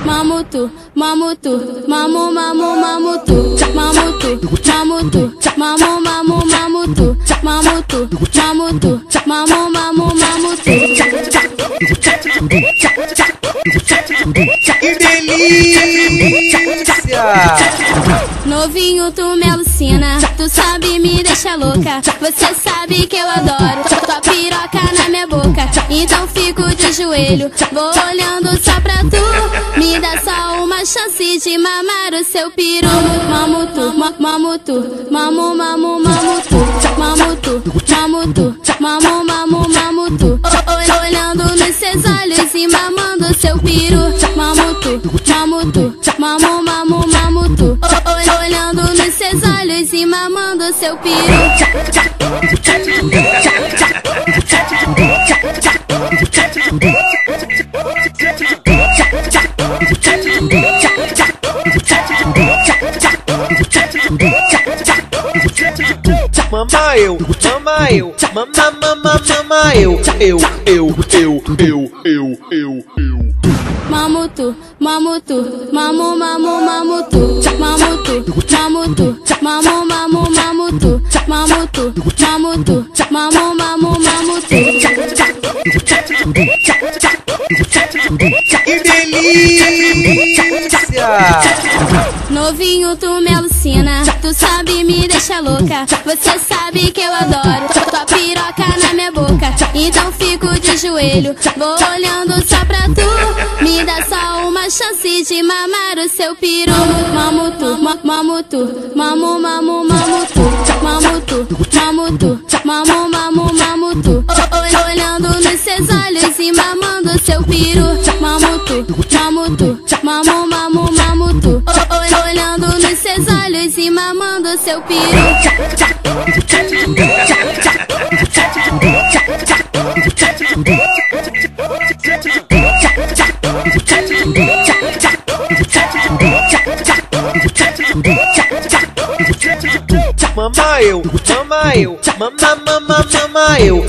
mamutu, mamutu, mamu, mamu, mamutu, mamutu, mamutu, mamu, mamu, mamutu, mamutu, mamutu, mamu, mamu, mamutu. Que delícia! Novinho, tu me alucina, tu sabe me deixa louca. Você sabe que eu adoro tua piroca na minha boca. Então fico de joelho, vou olhando só pra tu. Me dá só uma chance de mamar o seu peru. Mamutu, mamutu, mamu, mamu, mamutu, mamutu, mamutu, mamu, mamu, mamutu. Olhando nos seus olhos e mamando seu peru. Mamutu, mamutu, mamu, mamu, mamutu. Olhando nos seus olhos e mamando seu peru. Mama eu, mama eu, mama eu. Mamutu, mamutu, mamu, mamu, mamutu, mamutu, mamutu, mamu, mamu, mamutu, mamutu, mamutu, mamu, mamu, mamutu. Que delícia! Novinho, tu me alucina, tu sabe me deixa louca. Você sabe que eu adoro tua piroca na minha boca. Então fico de joelho, vou olhando só pra tu. Me dá só uma chance de mamar o seu peru. Mamutu, mamutu, mamu, mamu, mamutu, mamutu, mamutu, mamu, mamu, mamutu. Olhando nos seus olhos e mamando seu peru. Mamutu, mamutu, mamu, mamu, mamutu. Olhando nos seus olhos e mamando seu peru. Mama eu, mama eu, mama eu.